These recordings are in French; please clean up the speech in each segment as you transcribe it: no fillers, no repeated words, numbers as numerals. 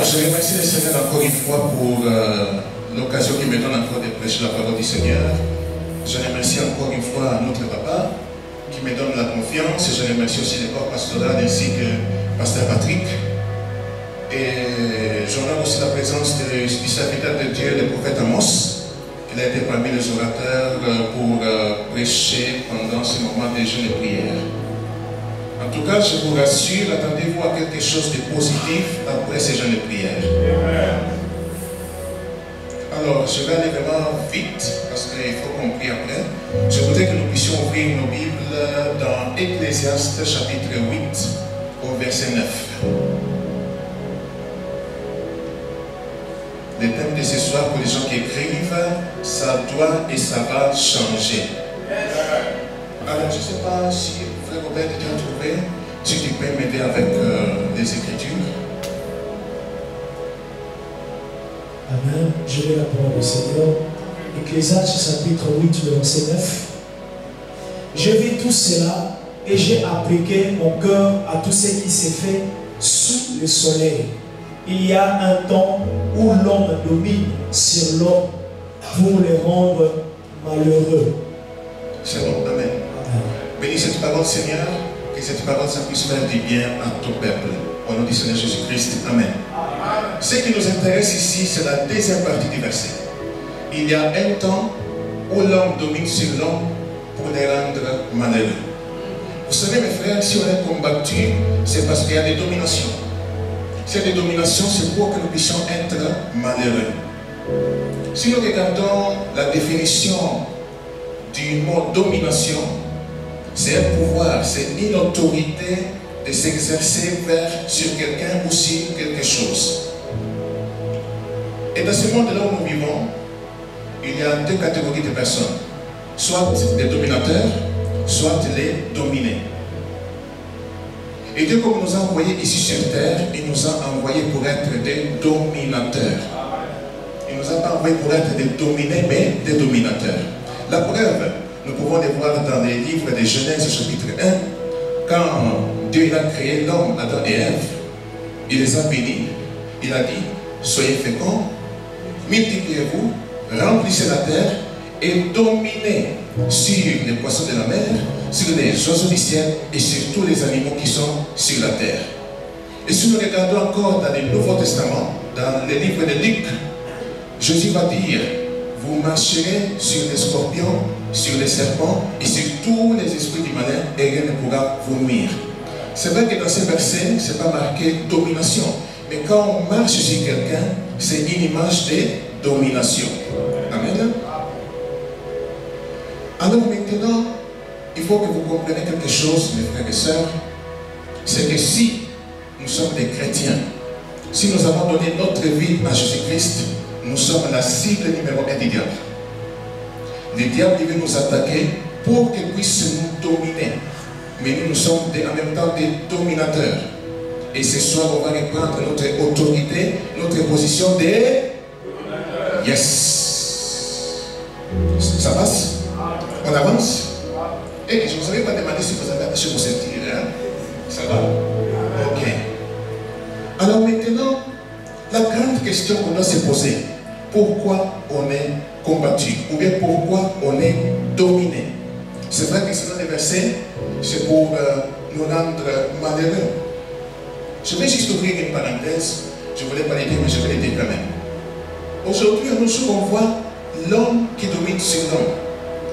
Je remercie le Seigneur encore une fois pour l'occasion qu'il me donne encore de prêcher la parole du Seigneur. Je remercie encore une fois notre papa qui me donne la confiance. Je remercie aussi le corps pastoral ainsi que Pasteur Patrick. Et j'honore aussi la présence du serviteur de Dieu, le prophète Amos. Il a été parmi les orateurs pour prêcher pendant ce moment de jeûne et prière. En tout cas, je vous rassure, attendez-vous à quelque chose de positif après ces jeûnes et prières. Alors, je vais aller vraiment vite, parce qu'il faut qu'on prie après. Je voudrais que nous puissions ouvrir nos Bibles dans Ecclésiaste chapitre 8, au verset 9. Le thème de ce soir pour les gens qui écrivent, ça doit et ça va changer. Alors, je ne sais pas si Frère Robert est bien trouvé, si tu peux m'aider avec les Écritures. Amen. Je vais la parole du Seigneur. Ecclésiaste chapitre 8, le verset 9. Je vis tout cela et j'ai appliqué mon cœur à tout ce qui s'est fait sous le soleil. Il y a un temps où l'homme domine sur l'homme pour le rendre malheureux. C'est bon, amen. Bénis cette parole, Seigneur, que cette parole ça puisse faire du bien à ton peuple. Au nom du Seigneur Jésus-Christ, amen. Ce qui nous intéresse ici, c'est la deuxième partie du verset. Il y a un temps où l'homme domine sur l'homme pour les rendre malheureux. Vous savez, mes frères, si on est combattu, c'est parce qu'il y a des dominations. S'il y a des dominations, c'est pour que nous puissions être malheureux. Si nous regardons la définition du mot domination, c'est un pouvoir, c'est une autorité de s'exercer sur quelqu'un ou sur quelque chose. Et dans ce monde-là où nous vivons, il y a deux catégories de personnes. Soit des dominateurs, soit les dominés. Et Dieu, comme nous a envoyés ici sur terre, il nous a envoyés pour être des dominateurs. Il ne nous a pas envoyés pour être des dominés, mais des dominateurs. La preuve, nous pouvons les voir dans les livres de Genèse chapitre 1, quand Dieu a créé l'homme, Adam et Ève, il les a bénis, il a dit, soyez féconds, multipliez-vous, remplissez la terre et dominez sur les poissons de la mer, sur les oiseaux du ciel et sur tous les animaux qui sont sur la terre. Et si nous regardons encore dans le Nouveau Testament, dans le livre de Luc, Jésus va dire, vous marcherez sur les scorpions, sur les serpents et sur tous les esprits du malin et rien ne pourra vous nuire. C'est vrai que dans ces versets, ce n'est pas marqué domination, mais quand on marche sur quelqu'un, c'est une image de domination. Amen. Alors maintenant, il faut que vous compreniez quelque chose, mes frères et sœurs, c'est que si nous sommes des chrétiens, si nous avons donné notre vie à Jésus-Christ, nous sommes la cible numéro 1 du diable. Le diable veut nous attaquer pour qu'il puisse nous dominer. Mais nous sommes en même temps des dominateurs. Et ce soir, on va reprendre notre autorité, notre position des... Yes. Ça passe? On avance? Et je ne vous avais pas demandé si vous avez attaché vos ceintures. Hein? Ça va? Ok. Alors maintenant, la grande question qu'on doit se poser, pourquoi on est combattu? Ou bien pourquoi on est dominé? C'est vrai que selon les versets, c'est pour nous rendre malheureux. Je vais juste ouvrir une parenthèse. Je ne voulais pas l'aider, mais je vais l'aider quand même. Aujourd'hui, à nos jours, on voit l'homme qui domine sur l'homme.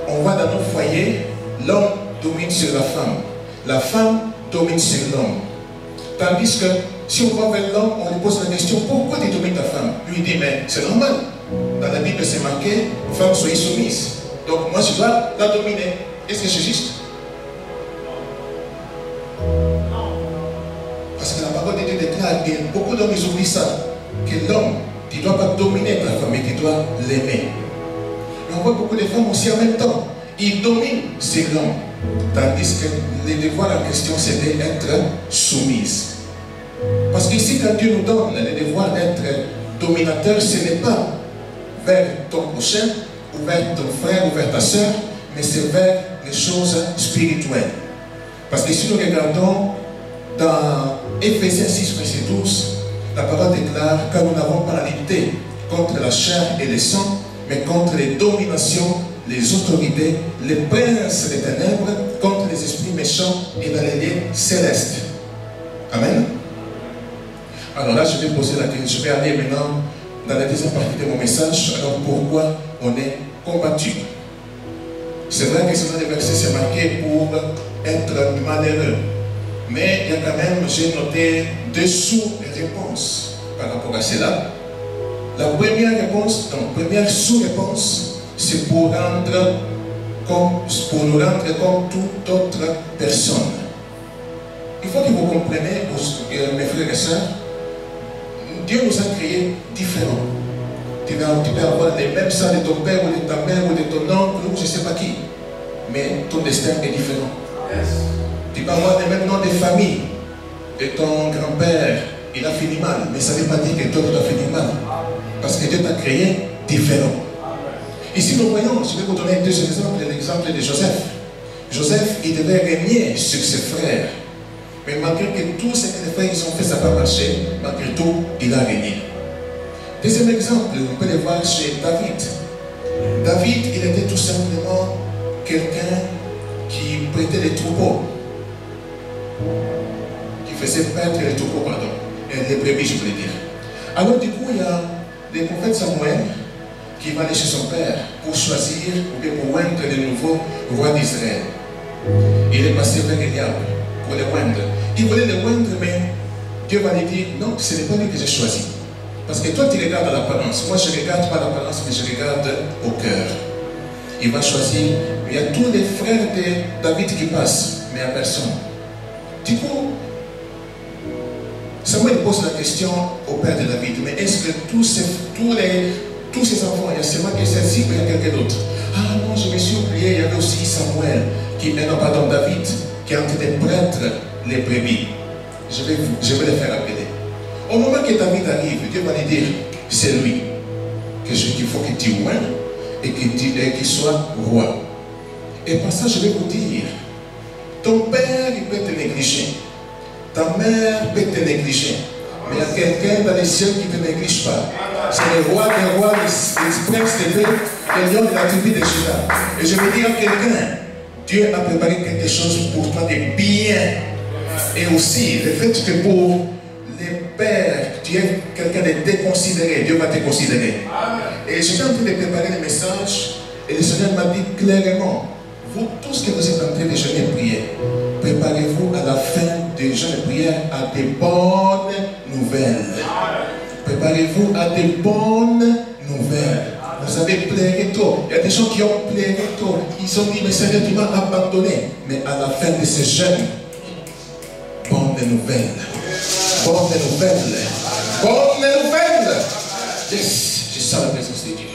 On voit dans nos foyers, l'homme domine sur la femme domine sur l'homme. Tandis que si on va vers l'homme, on lui pose la question, pourquoi tu domines ta femme? Lui il dit, mais c'est normal. Dans la Bible, c'est marqué, femme, soyez soumise. Donc moi, je dois la dominer. Est-ce que c'est juste? Parce que la parole de Dieu déclare, et beaucoup d'hommes ils oublient ça, que l'homme, tu ne dois pas dominer ta femme, mais tu dois l'aimer. Et on voit beaucoup de femmes aussi en même temps. Ils dominent sur l'homme. Tandis que le devoir en question, c'est d'être soumise. Parce qu'ici, quand Dieu nous donne le devoir d'être dominateur, ce n'est pas vers ton prochain, ou vers ton frère, ou vers ta soeur, mais c'est vers les choses spirituelles. Parce que si nous regardons dans Éphésiens 6, verset 12, La parole déclare que nous n'avons pas la lutte contre la chair et le sang, mais contre les dominations, les autorités, les princes des ténèbres, contre les esprits méchants et dans les lieux célestes. Amen. Alors là, je vais poser la question. Je vais aller maintenant dans la deuxième partie de mon message. Alors pourquoi on est combattu? C'est vrai que c'est dans les versets, c'est marqué pour être malheureux. Mais il y a quand même, j'ai noté deux sous-réponses par rapport à cela. La première réponse, donc première sous-réponse, c'est pour nous rendre comme toute autre personne. Il faut que vous compreniez, mes frères et sœurs, Dieu nous a créés différents. Tu peux avoir les mêmes sangs de ton père ou de ta mère ou de ton oncle ou je ne sais pas qui. Mais ton destin est différent. Yes. Tu peux avoir les mêmes noms de famille. Et ton grand-père, il a fini mal. Mais ça ne veut pas dire que toi, tu as fini mal. Parce que Dieu t'a créé différent. Ici, nous voyons, je vais vous donner deux exemples. L'exemple de Joseph. Joseph, il devait régner sur ses frères. Mais malgré que tout ce que les frères ils ont fait, ça n'a pas marché. Malgré tout, il a régné. Deuxième exemple, on peut le voir chez David. David, il était tout simplement quelqu'un qui prêtait les troupeaux. Qui faisait perdre les troupeaux, pardon. Les brebis, je voulais dire. Alors du coup, il y a le prophète Samuel qui va aller chez son père pour choisir ou bien pour oindre le nouveau roi d'Israël. Il est passé vers Eliab pour le oindre. Il voulait le oindre, mais Dieu va lui dire, non, ce n'est pas lui que j'ai choisi. Parce que toi, tu regardes à l'apparence. Moi, je ne regarde pas l'apparence, mais je regarde au cœur. Il va choisir. Il y a tous les frères de David qui passent, mais à personne. Du coup, Samuel pose la question au père de David, mais est-ce que tous ces enfants, il y a seulement que celle-ci ou il y a quelqu'un d'autre? Ah non, je me suis oublié, il y avait aussi Samuel, David, qui est en train de prêtre les brebis. Je vais le faire appeler. Au moment que David arrive, Dieu va lui dire, c'est lui qu'il faut que tu oignes et qu'il soit roi. Et par ça, je vais vous dire, ton père, il peut te négliger. Ta mère peut te négliger. Mais il y a quelqu'un dans les cieux qui ne te néglige pas. C'est le roi des rois, le prince des princes, le lion de la tribu de Juda. Et je veux dire à quelqu'un, Dieu a préparé quelque chose pour toi de bien. Et aussi, le fait que pour les pères, tu es quelqu'un de déconsidéré, Dieu va te considérer. Et j'étais en train de préparer le message, et le Seigneur m'a dit clairement, vous, tout ce que vous êtes en train de jeûner et prier, préparez-vous à la fin des jeûnes et prières à des bonnes nouvelles. Préparez-vous à des bonnes nouvelles. Vous avez pleuré trop. Il y a des gens qui ont pleuré trop. Ils ont dit, mais Seigneur, tu m'as abandonné. Mais à la fin de ces jeûnes, bonne nouvelle. Bonne nouvelle. Bonne nouvelle. Yes, je sens la présence de Dieu.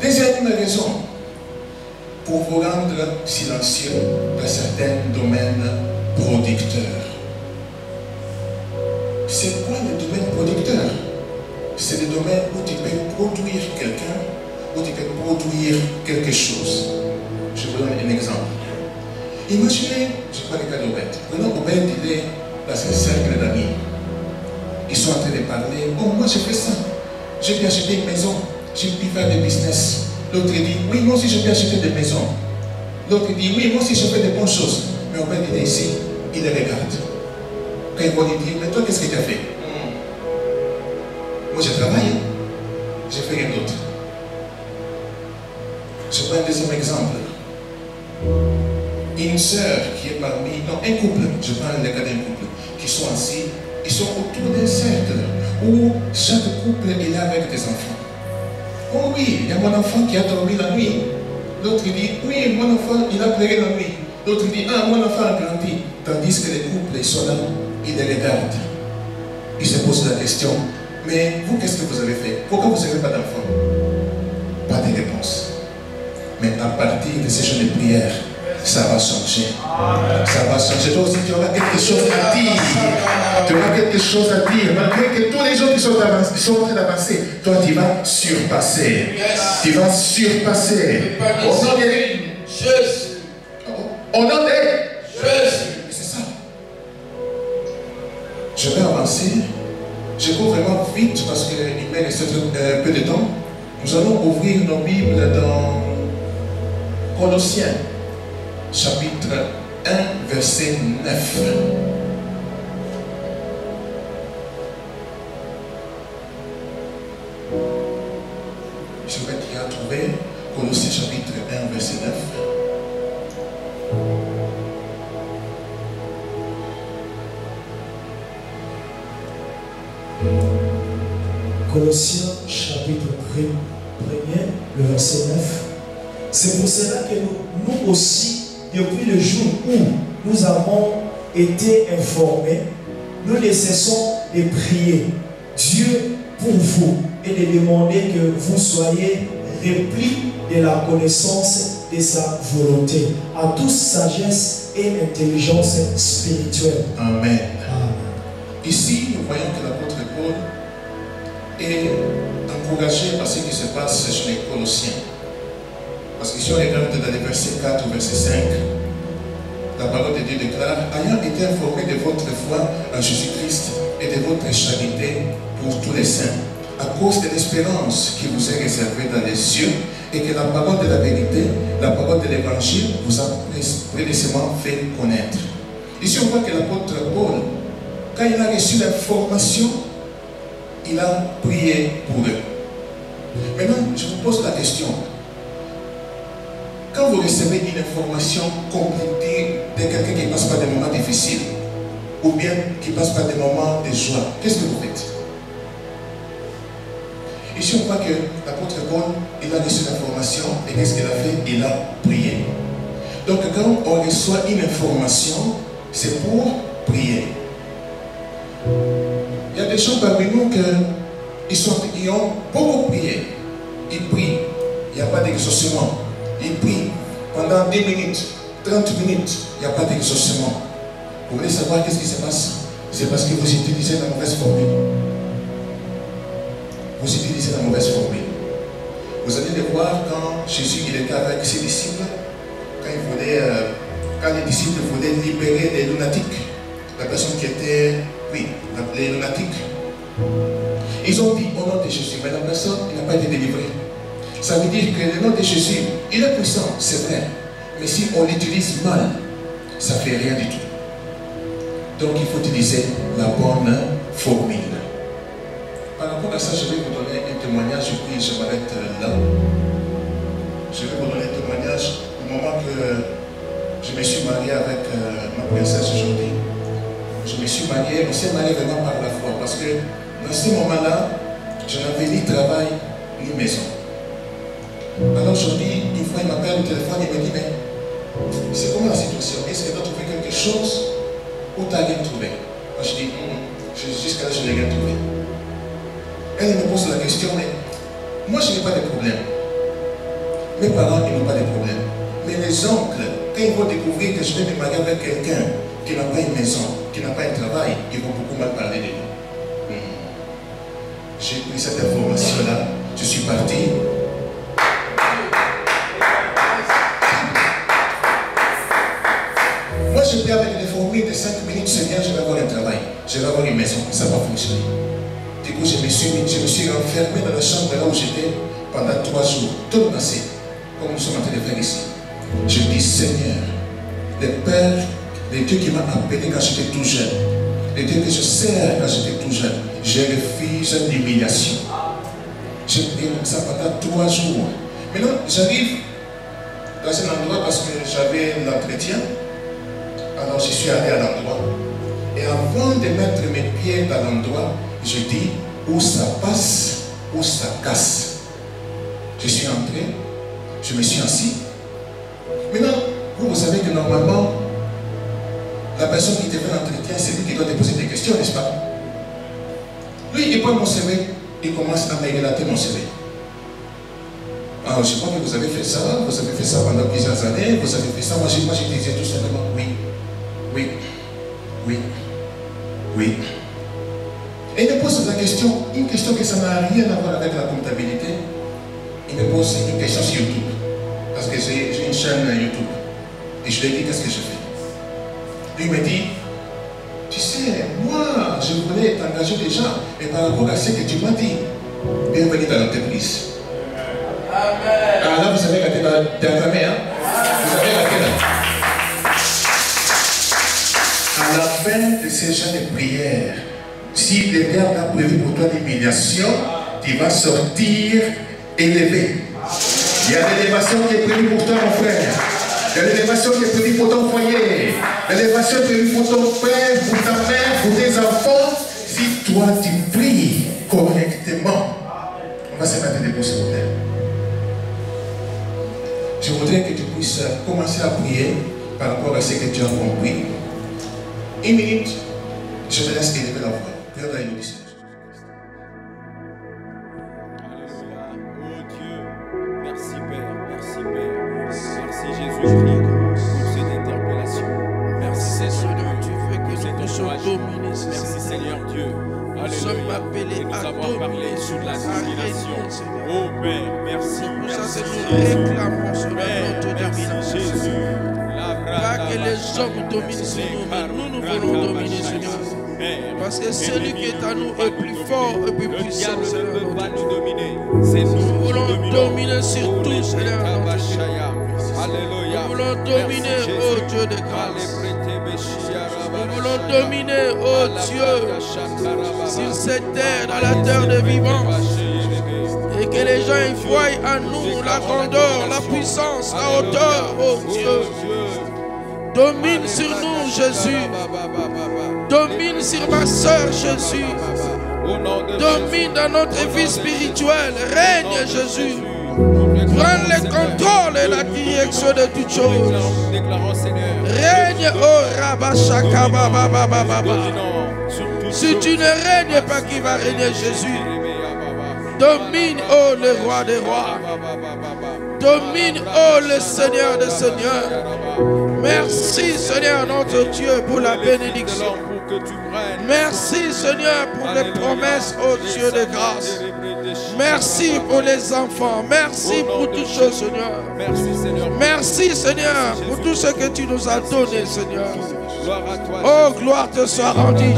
Deuxième raison, pour vous rendre silencieux dans certains domaines producteurs. C'est quoi le domaine producteur? C'est le domaine où tu peux produire quelqu'un, où tu peux produire quelque chose. Je vous donne un exemple. Imaginez, je prends le cas d'Obed. Prenons Obed, il est dans un cercle d'amis. Ils sont en train de parler. Oh, moi j'ai fait ça. J'ai pu acheter une maison. J'ai pu faire des business. L'autre dit, oui, moi aussi j'ai pu acheter des maisons. L'autre dit, oui, moi aussi je fais des bonnes choses. Mais Obed, il est ici. Il les regarde. Quand il va lui dire, mais toi, qu'est-ce que tu as fait? Moi, je travaille. J'ai fait rien d'autre. Je prends un deuxième exemple. Une sœur qui est parmi, non, un couple, je prends le cas d'un couple, qui sont assis, ils sont autour d'un cercle où chaque couple est là avec des enfants. Oh oui, il y a mon enfant qui a dormi la nuit. L'autre dit, oui, mon enfant, il a pleuré la nuit. L'autre dit, ah, mon enfant a grandi. Tandis que les couples, ils sont là, ils les regardent. Ils se posent la question, mais vous, qu'est-ce que vous avez fait? Pourquoi vous n'avez pas d'enfant? Pas de réponse. Mais à partir de ces jours de prière, ça va changer. Ça va changer. Toi aussi, tu auras quelque chose à dire. Tu auras quelque chose à dire. Malgré que tous les gens qui sont en train d'avancer, toi, tu vas surpasser. Tu vas surpasser. Au nom de Jésus. Au nom de Jésus. C'est ça. vite parce qu'il me reste peu de temps. Nous allons ouvrir nos Bibles dans Colossiens, chapitre 1, verset 9. Je vais t'y retrouver. Colossiens, chapitre 1, verset 9. Colossiens chapitre 1er, le verset 9. C'est pour cela que nous aussi, depuis le jour où nous avons été informés, nous ne cessons de prier Dieu pour vous et de demander que vous soyez remplis de la connaissance de sa volonté, à toute sagesse et intelligence spirituelle. Amen. Amen. Ici, nous voyons que l'apôtre Paul est encouragé par ce qui se passe chez les Colossiens. Parce que si on regarde dans les versets 4 ou verset 5, la parole de Dieu déclare: ayant été informé de votre foi en Jésus-Christ et de votre charité pour tous les saints, à cause de l'espérance qui vous est réservée dans les cieux, et que la parole de la vérité, la parole de l'évangile vous a précédemment fait connaître. Ici, on voit que l'apôtre Paul, quand il a reçu l'information, il a prié pour eux. Maintenant, je vous pose la question. Quand vous recevez une information compliquée de quelqu'un qui passe par des moments difficiles, ou bien qui passe par des moments de joie, qu'est-ce que vous faites? Ici, on voit que l'apôtre Paul, il a reçu l'information, et qu'est-ce qu'il a fait? Il a prié. Donc, quand on reçoit une information, c'est pour prier. Il y a des gens parmi nous qui ont beaucoup prié. Ils prient. Il n'y a pas d'exaucement. Ils prient pendant 10 minutes, 30 minutes. Il n'y a pas d'exaucement. Vous voulez savoir qu'est-ce qui se passe? C'est parce que vous utilisez la mauvaise formule. Vous utilisez la mauvaise formule. Vous allez le voir quand Jésus il était avec ses disciples, quand les disciples voulaient libérer les lunatiques, la personne qui était, les lunatiques. Ils ont dit au nom de Jésus, mais la personne n'a pas été délivrée. Ça veut dire que le nom de Jésus, il est puissant, c'est vrai. Mais si on l'utilise mal, ça ne fait rien du tout. Donc il faut utiliser la bonne formule. Par rapport à ça, je vais vous donner un témoignage, puis je m'arrête là. Je vais vous donner un témoignage du moment que je me suis marié avec ma princesse aujourd'hui. Je me suis marié, on s'est marié vraiment par la foi, parce que dans ce moment-là, je n'avais ni travail ni maison. Alors aujourd'hui, une fois il m'appelle au téléphone, il me dit, mais c'est comment la situation? Est-ce que tu as trouvé quelque chose ou tu n'as rien trouvé? Moi je dis, jusqu'à là je n'ai rien trouvé. Elle me pose la question, mais moi je n'ai pas de problème. Mes parents ils n'ont pas de problème. Mais les oncles, quand ils vont découvrir que je vais me marier avec quelqu'un qui n'a pas une maison, qui n'a pas un travail, ils vont beaucoup mal parler de nous. J'ai pris cette information-là, je suis parti. Moi, je pris avec les formules de 5 minutes, c'est bien, je vais avoir un travail, je vais avoir une maison, ça va fonctionner. Du coup, je me suis enfermé dans la chambre là où j'étais pendant 3 jours, tout passé, comme nous sommes en train de faire ici. Je dis, Seigneur, le Père, le Dieu qui m'a appelé quand j'étais tout jeune, le Dieu que je sers quand j'étais tout jeune, je refuse l'humiliation. J'ai prié comme ça pendant 3 jours. Maintenant, j'arrive dans un endroit parce que j'avais l'entretien. Alors, je suis allé à l'endroit. Et avant de mettre mes pieds dans l'endroit, je dis, où ça passe, où ça casse. Je suis entré, je me suis assis. Maintenant, vous savez que normalement, la personne qui te fait l'entretien, c'est lui qui doit te poser des questions, n'est-ce pas? Lui, il prend mon CV, il commence à me relater mon CV. Alors, je crois que vous avez fait ça pendant plusieurs années, vous avez fait ça, moi je disais tout simplement, oui. Et il me pose la question, une question que ça n'a rien à voir avec la comptabilité. Il me pose une question sur YouTube, parce que j'ai une chaîne YouTube. Et je lui ai dit, qu'est-ce que je fais? Lui me dit, Tu sais, moi, je voulais t'engager déjà, mais par rapport à ce que tu m'as dit, bienvenue dans l'entreprise. Amen. Ah là, vous avez raté la dernière, hein? Vous avez raté là. À la fin de ces gens de prière, si le Père a prévu pour toi l'humiliation, tu vas sortir élevé. Il y a l'élévation qui est prévue pour toi, mon frère. Il y a l'élévation qui est prévue pour ton foyer. L'élévation est prévue pour ton père, pour ta mère, pour tes enfants. Si toi tu pries correctement, on va se mettre debout, s'il vous plaît. Je voudrais que tu puisses commencer à prier par rapport à ce que tu as compris. Une minute, je te laisse élever la voix. Père de l'Église. Jésus-Christ pour cette interpellation. Merci Seigneur, tu fais que nous soyons dominés. Merci Seigneur Dieu. Nous sommes appelés à dominer sur la domination. Oh Père, merci. Pour ça, c'est nous réclamons sur notre domination. Pas que les hommes dominent sur nous, mais nous voulons dominer sur nous. Parce que celui qui est à nous est plus fort et plus puissant. Nous voulons dominer sur tout, Seigneur. Nous voulons dominer, oh Dieu de grâce. Nous voulons dominer, oh Dieu, sur cette terre, dans la terre des vivants. Et que les gens y voient en nous la grandeur, la puissance, la hauteur, oh Dieu. Domine sur nous, Jésus. Domine sur ma soeur, Jésus. Domine dans notre vie spirituelle. Règne, Jésus. Prends le contrôle et la direction de toutes choses. Règne, oh Rabashaka Baba. Si tu ne règnes pas, qui va régner, Jésus? Domine, oh le roi des rois. Domine, oh le Seigneur des seigneurs. Merci, Seigneur notre Dieu, pour la bénédiction. Merci, Seigneur, pour les promesses, oh Dieu de grâce. Merci pour les enfants. Merci pour toutes choses, Seigneur. Merci, Seigneur, pour tout ce que tu nous as donné, Seigneur. Oh, gloire te soit rendue.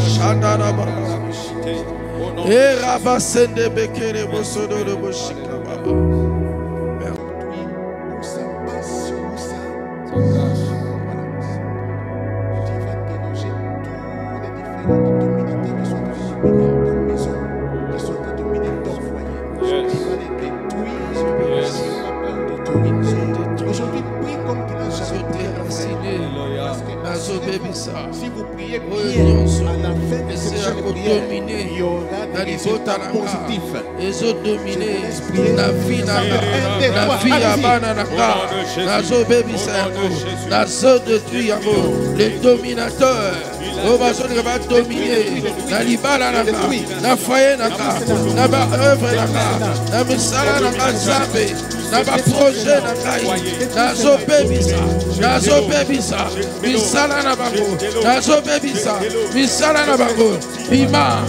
Et Rabasende Bekere Bosodo de Boshika Baba. Si vous priez bien, à la fin de cette prière, il y aura des résultats positifs. Ils ont dominé la vie les dominateurs. On va dominer la libala la foyer la œuvre la misala la zabe na ba projet na kai nazo bebisa misala na bango nazo bebisa misala na bango bima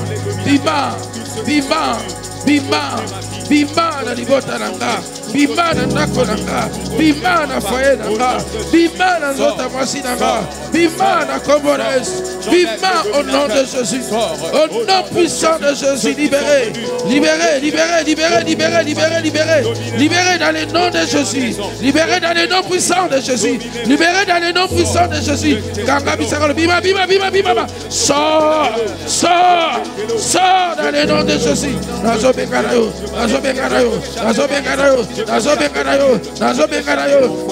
na libota nanga bima na ndako nanga bima na foyer nanga bima na nzota mwasi nanga bima na kombo na Yesu bima au nom de Jésus, au nom puissant de Jésus. Libéré dans le nom de Jésus, libéré dans le nom puissant de Jésus, libéré dans le nom puissant de Jésus. Bima, sors dans le nom de Jésus. Nazo bekanayo,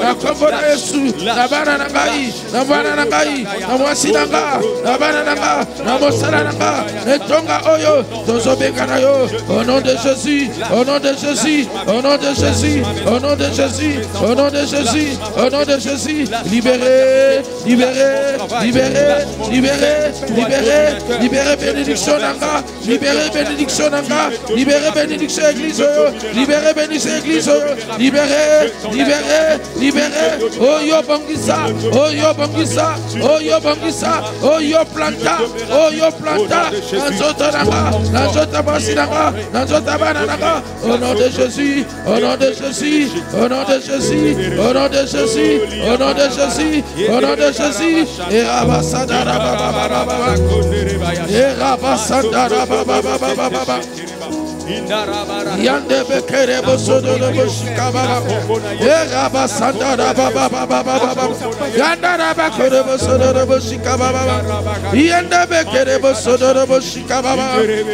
na kombo na Yesu, na bana na ngai, na mwasi na ngai, na bana na ngai, na mosala na ngai, netonga oyo, tozo bekanayo, au nom de Jésus, au nom de Jésus, au nom de Jésus, au nom de Jésus, au nom de Jésus, au nom de Jésus, libéré, bénédiction nanga, libéré bénédiction nanga, libéré bénédiction église, libéré bénédiction église, libéré, libéré, libéré. Oh yo bangisa, oh yo bangisa, oh yo bangisa, oh yo planta, oh yo planta. Au nom de Jésus, au nom de Jésus, au nom de Jésus, au nom de Jésus, au nom de Jésus, au nom de Jésus. Et Rabasada Baba, et Rabasada Baba. Yande bekere bosodo de boshikaba, Eraba sandara baba baba baba, Yandara bekere bosodo de boshikaba, Yande bekere bosodo de boshikaba,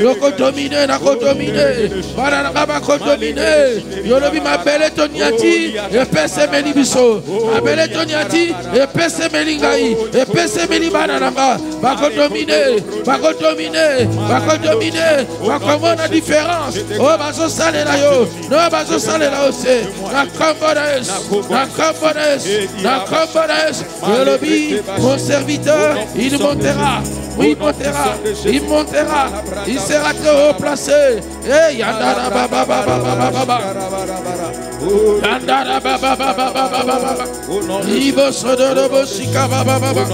Yoko domine na ko domine, Barana baba ko domine, Yolobi ma belle toniati, et pese melibiso, ma belle toniati, et pese melingai, et pese melibananga, bako domine, bako domine, bako domine, bako mona différence. Oh, bazo sale la yo, no bazo sale la ose, na combones, na combones, na combones. Je le dis, mon serviteur, il montera, il montera, il montera, il sera très haut placé. Eh, yandara baba baba baba, yandara baba baba baba, ibo sodoro boshika baba baba,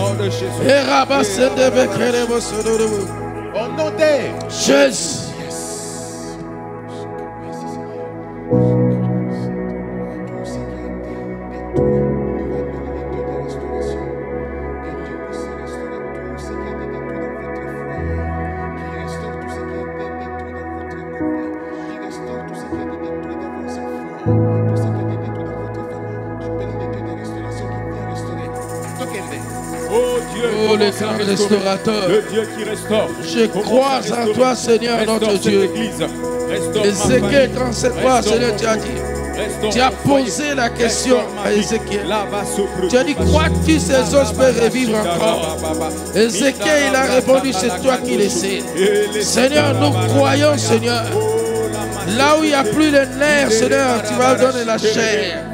et rabasende bekere bo sodoro. Au nom de Jésus. Oh, le grand restaurateur, le Dieu qui restaure. Je crois en toi, Seigneur, notre Dieu. Ézéchiel 37, Seigneur, tu as dit. Tu as posé la question à Ézéchiel. Tu as dit, crois-tu ces os peuvent revivre encore? Ézéchiel, il a répondu, c'est toi qui le sais. Seigneur, nous croyons, Seigneur. Là où il n'y a plus de nerfs, Seigneur, tu vas donner la chair.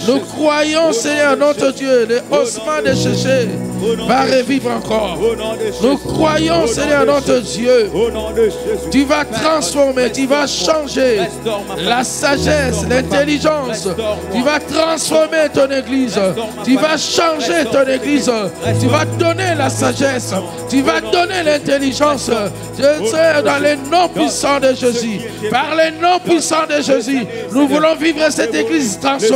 Nous croyons, Seigneur, notre Dieu, les ossements de Jésus va revivre encore. Nous croyons, Seigneur, notre Dieu. Tu vas transformer, tu vas changer la sagesse, l'intelligence. Tu vas transformer ton église. Tu vas changer ton église. Tu vas donner la sagesse. Tu vas donner l'intelligence. Seigneur, dans les noms puissants de Jésus. Par les noms puissants de Jésus, nous voulons vivre cette église transformée.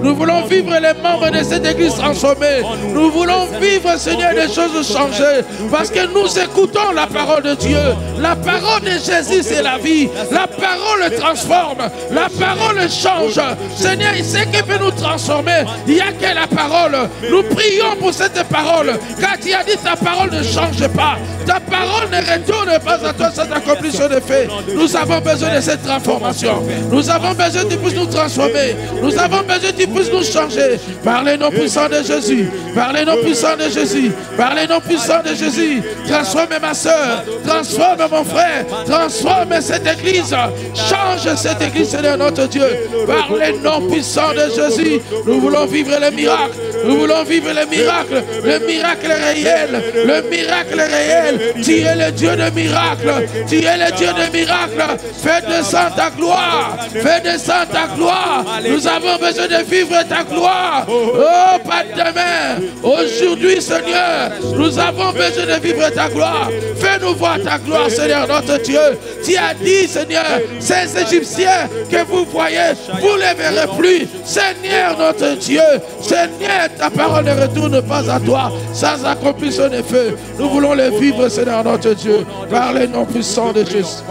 Nous voulons vivre les membres de cette église transformée. Nous voulons vivre, Seigneur, des choses changées. Parce que nous écoutons la parole de Dieu. La parole de Jésus, c'est la vie. La parole transforme. La parole change. Seigneur, il sait qu'il peut nous transformer. Il n'y a que la parole. Nous prions pour cette parole. Car tu as dit, ta parole ne change pas. Ta parole ne retourne pas à toi sans accomplissement de fait. Nous avons besoin de cette transformation. Nous avons besoin que tu puisses nous transformer. Nous avons besoin que tu puisses nous changer. Par les noms puissants de Jésus. Par les noms puissants de Jésus. Par les noms puissants de Jésus. Transforme ma soeur. Transforme mon frère. Transforme cette église. Change cette église, Seigneur notre Dieu. Par les noms puissants de Jésus. Nous voulons vivre les miracles. Nous voulons vivre les miracles. Le miracle réel. Le miracle réel. Tu es le Dieu de miracles. Tu es le Dieu de miracles. Fais descendre ta gloire. Fais descendre ta gloire. Nous avons besoin de vivre ta gloire. Oh, pas demain. Aujourd'hui, Seigneur, nous avons besoin de vivre ta gloire. Fais-nous voir ta gloire, Seigneur, notre Dieu. Tu as dit, Seigneur, ces Égyptiens que vous voyez, vous ne les verrez plus. Seigneur, notre Dieu, Seigneur, ta parole ne retourne pas à toi sans accomplir son effet. Nous voulons les vivre, Seigneur, notre Dieu, par les noms puissants de Jésus.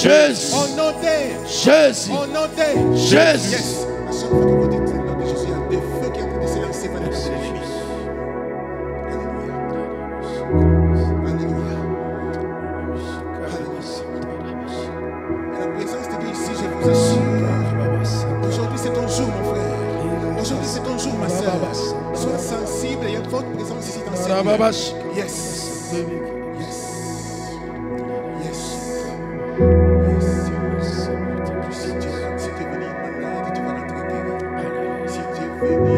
Jésus. Jésus. Jésus. Aujourd'hui c'est ton jour, mon frère. Aujourd'hui c'est ton jour, ma soeur. Sois sensible, il y a une forte présence ici dans cette vie. Yes. Yes. Yes. Si tu es venu malade, tu vas être guéri. Si tu es venu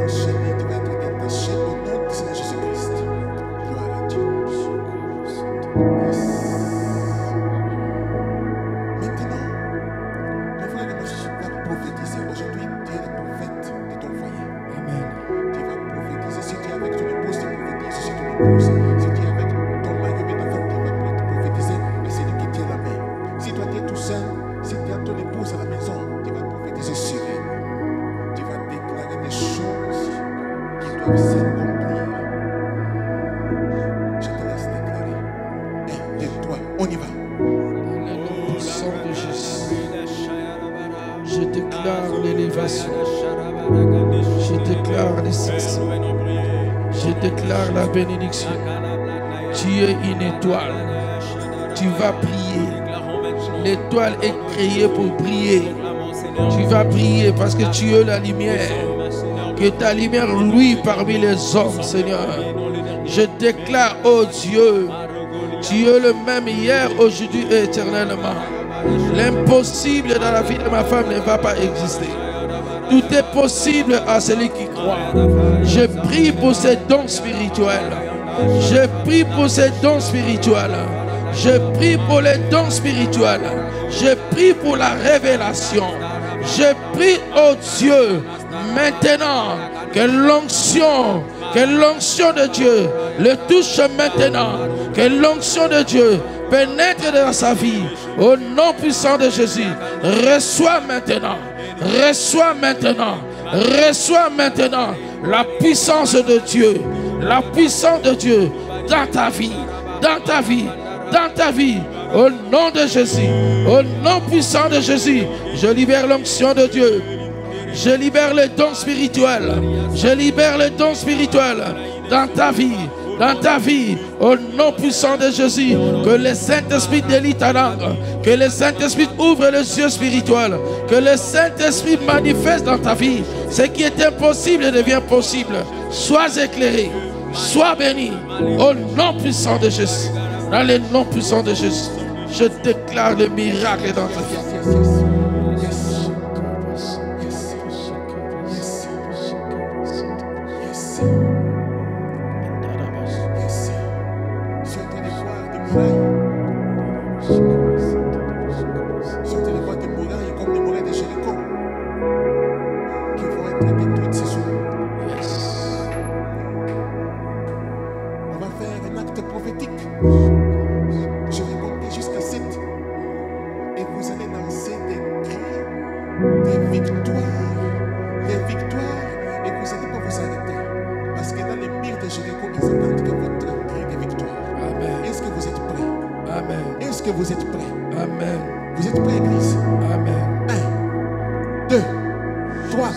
enchaîné, tu vas être détaché au nom de Seigneur Jésus-Christ. Gloire à Dieu. Yes. Maintenant, mon frère, épouse, si tu es avec ton mari ou ta femme, tu vas prophétiser à celui qui tient la main. Si toi tu es tout seul, si tu as ton épouse à la maison, tu vas prophétiser sur elle. Tu vas déclarer des choses qui doivent s'accomplir. Je te laisse déclarer. 1, 2, 3, on y va. Au sang de Jésus, je déclare l'élévation. Je déclare l'exception. Je déclare la bénédiction. Tu es une étoile. Tu vas briller. L'étoile est créée pour briller. Tu vas briller parce que tu es la lumière. Que ta lumière luit parmi les hommes, Seigneur. Je déclare, oh Dieu, tu es le même hier, aujourd'hui et éternellement. L'impossible dans la vie de ma femme ne va pas exister. Tout est possible à celui qui croit. Je prie pour ces dons spirituels. Je prie pour ces dons spirituels. Je prie pour les dons spirituels. Je prie pour la révélation. Je prie, oh Dieu, maintenant que l'onction de Dieu le touche maintenant. Que l'onction de Dieu pénètre dans sa vie. Au nom puissant de Jésus, reçois maintenant. Reçois maintenant. Reçois maintenant la puissance de Dieu. La puissance de Dieu dans ta vie. Dans ta vie. Dans ta vie. Au nom de Jésus. Au nom puissant de Jésus. Je libère l'onction de Dieu. Je libère les dons spirituels. Je libère les dons spirituels dans ta vie. Dans ta vie, au nom puissant de Jésus, que le Saint-Esprit délie ta langue, que le Saint-Esprit ouvre les yeux spirituels, que le Saint-Esprit manifeste dans ta vie. Ce qui est impossible devient possible. Sois éclairé, sois béni, au nom puissant de Jésus. Dans le nom puissant de Jésus, je déclare le miracle dans ta vie. Sortez les voies des murailles comme des murailles de Jéricho qui vont être détruites ce soir. On va faire un acte prophétique. Je vais compter jusqu'à 7 et vous allez lancer des cris, des victoires, et vous n'allez pas vous arrêter parce que dans les murs de Jéricho, ils attendent que votre cri de victoire. Amen. Est-ce que vous êtes prêts? Amen. Est-ce que vous êtes prêts? Amen. Vous êtes prêts, Église? Amen. 1, 2, 3,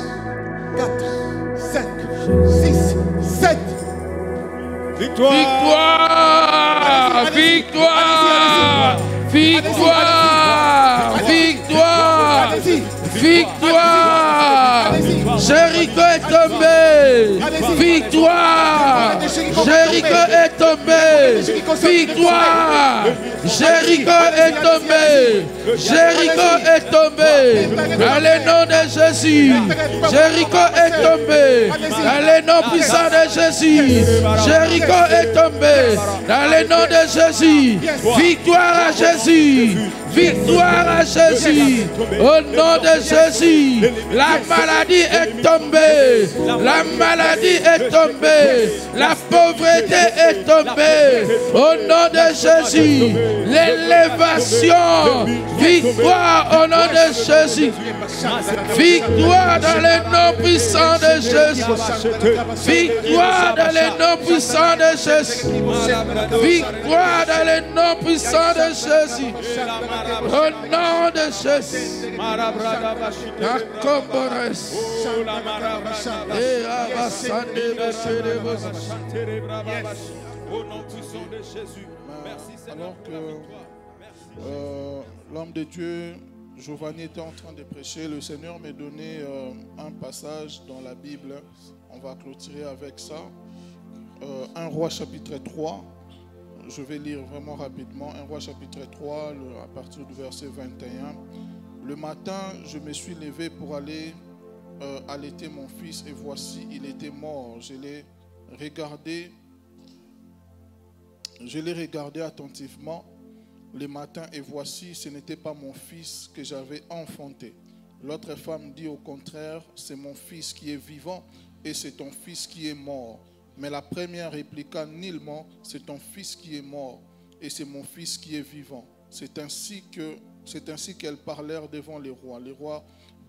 4, 5, 6, 7. Victoire! Victoire! Victoire! Victoire! Victoire! Jéricho est tombé! Victoire! Jéricho est tombé! Victoire! Jéricho est tombé! Jéricho est tombé! Dans le nom de Jésus! Jéricho est tombé! Dans le nom puissant de Jésus! Jéricho est tombé! Dans le nom de Jésus! Victoire à Jésus! Victoire à Jésus! Au nom de Jésus! La maladie est tombée! La maladie est tombée! La pauvreté est tombée! Au nom de Jésus! L'élévation! Victoire au nom de Jésus! Victoire dans le nom puissant de Jésus! Victoire dans le nom puissant de Jésus! Victoire dans le nom puissant de Jésus! Au nom de Jésus! Au nom puissant de Jésus. Merci Seigneur pour la victoire. L'homme de Dieu, Giovanni, était en train de prêcher. Le Seigneur m'a donné un passage dans la Bible. On va clôturer avec ça. 1 Roi chapitre 3. Je vais lire vraiment rapidement. 1 Roi chapitre 3, à partir du verset 21. Le matin, je me suis levé pour aller allaiter mon fils et voici, il était mort. Je l'ai regardé attentivement le matin et voici, ce n'était pas mon fils que j'avais enfanté. L'autre femme dit au contraire, c'est mon fils qui est vivant et c'est ton fils qui est mort. Mais la première répliqua nullement, c'est ton fils qui est mort et c'est mon fils qui est vivant. C'est ainsi qu'elles parlèrent devant les rois. Les rois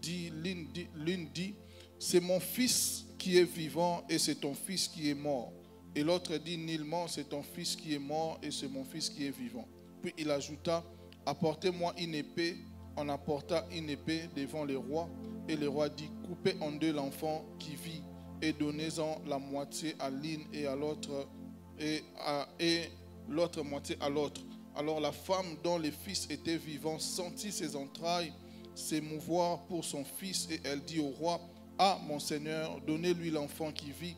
l'une dit, c'est mon fils qui est vivant et c'est ton fils qui est mort. Et l'autre dit nullement, c'est ton fils qui est mort et c'est mon fils qui est vivant. Puis il ajouta, apportez-moi une épée. On apporta une épée devant les rois. Et le roi dit, coupez en deux l'enfant qui vit et donnez-en la moitié à l'une et à l'autre et l'autre moitié à l'autre. Alors la femme dont le fils était vivant sentit ses entrailles s'émouvoir pour son fils et elle dit au roi, ah mon Seigneur, donnez-lui l'enfant qui vit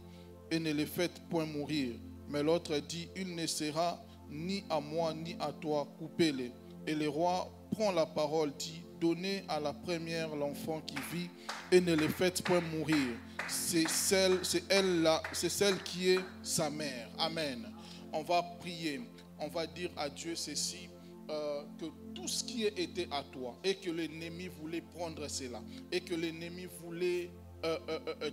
et ne le faites point mourir. Mais l'autre dit, il ne sera ni à moi ni à toi, coupez-le. Et le roi prend la parole, dit, donnez à la première l'enfant qui vit et ne le faites point mourir. C'est celle qui est sa mère. Amen. On va prier. On va dire à Dieu ceci, que tout ce qui était à toi et que l'ennemi voulait prendre cela et que l'ennemi voulait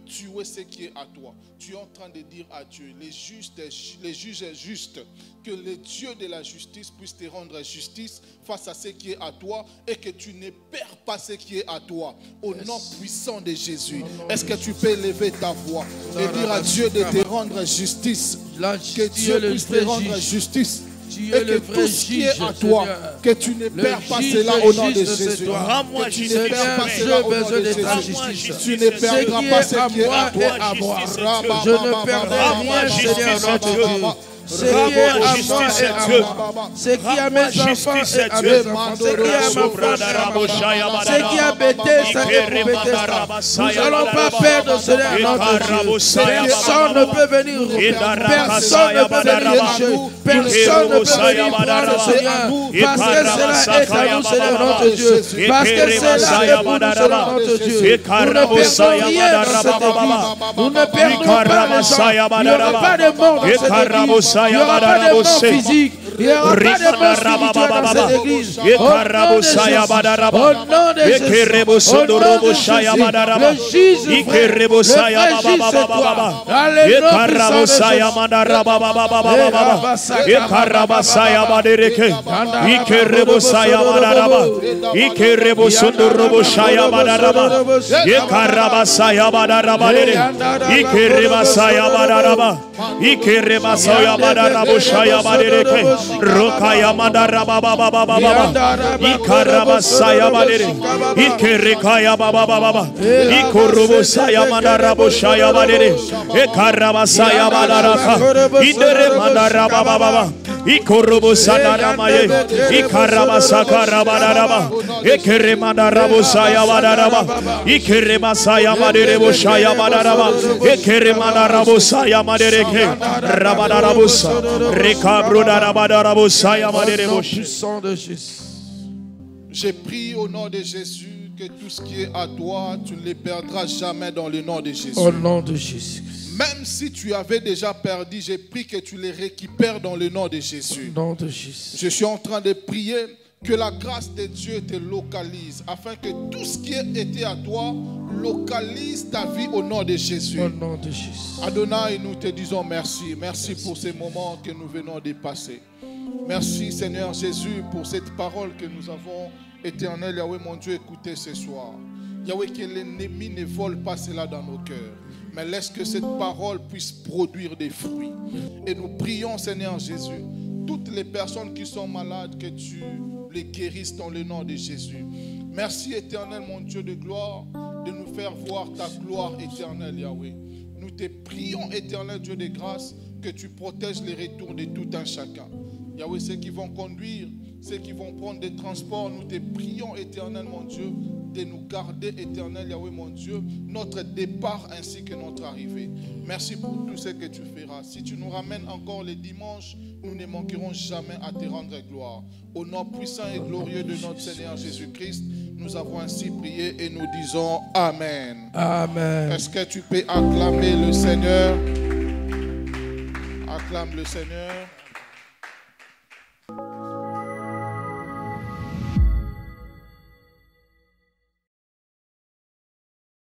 tuer ce qui est à toi. Tu es en train de dire à Dieu, les juges justes, que le Dieu de la justice puisse te rendre justice face à ce qui est à toi et que tu ne perds pas ce qui est à toi. Au nom puissant de Jésus, est-ce que tu peux élever ta voix et dire à Dieu de te rendre justice, que Dieu puisse te rendre justice? Et que tout ce qui est à toi, que tu ne perds pas cela au nom de Jésus. Que tu ne perds pas cela au nom de Jésus. Tu ne perdras pas ce qui est à toi. Je ne perdrai rien, Seigneur notre Dieu. Ce qui est à moi et à moi. Ce qui a mes enfants et à mes enfants. Ce qui est à ma femme. Ce qui a bêté, ça est pour bêter ça. Nous n'allons pas perdre cela, notre Dieu. Personne ne peut venir. Personne ne peut venir chercher. Personne ne peut venir prendre Seigneur. Parce que cela est à nous, Seigneur notre Dieu. Parce que cela est pour nous, Seigneur notre Dieu. Nous ne perdons rien dans cette église. Nous ne perdons pas les gens. Il n'y aura pas de mort dans cette église. Il n'y aura pas de mort physique. Il n'y aura pas de mort spirituelle dans cette église. Au nom de Jésus. Au nom de Jésus. Le juge vrai. Le vrai juge c'est toi. Rokaya mandara baba baba baba ikaraba saya badere ikerekaya baba baba ikorobo saya mandara boshaya badere ikaraba saya badaraka idere mandara baba baba ikorobo sadara maye ikaraba sakara badaraba ikere mandara bosaya badaraba ikere masaya badere boshaya badaraba ikere mandara bosaya badere ke rabadara bosa rekabro darabadara. J'ai prié au nom de Jésus que tout ce qui est à toi, tu ne les perdras jamais dans le nom de Jésus. Au nom de Jésus. Même si tu avais déjà perdu, j'ai prié que tu les récupères dans le nom de Jésus. Au nom de Jésus. Je suis en train de prier que la grâce de Dieu te localise, afin que tout ce qui était à toi localise ta vie au nom de Jésus. Au nom de Jésus. Adonai, nous te disons merci. Merci pour ces moments que nous venons de passer. Merci Seigneur Jésus pour cette parole que nous avons, éternel Yahweh mon Dieu, écoutée ce soir. Yahweh, que l'ennemi ne vole pas cela dans nos cœurs, mais laisse que cette parole puisse produire des fruits. Et nous prions Seigneur Jésus, toutes les personnes qui sont malades, que tu les guérisses dans le nom de Jésus. Merci éternel mon Dieu de gloire, de nous faire voir ta gloire éternelle Yahweh. Nous te prions éternel Dieu de grâce, que tu protèges les retours de tout un chacun. Yahweh, ceux qui vont conduire, ceux qui vont prendre des transports, nous te prions éternel mon Dieu, de nous garder éternel Yahweh mon Dieu, notre départ ainsi que notre arrivée. Merci pour tout ce que tu feras. Si tu nous ramènes encore les dimanches, nous ne manquerons jamais à te rendre gloire. Au nom puissant et glorieux de notre Seigneur Jésus-Christ, nous avons ainsi prié et nous disons Amen. Amen. Est-ce que tu peux acclamer le Seigneur? Acclame le Seigneur.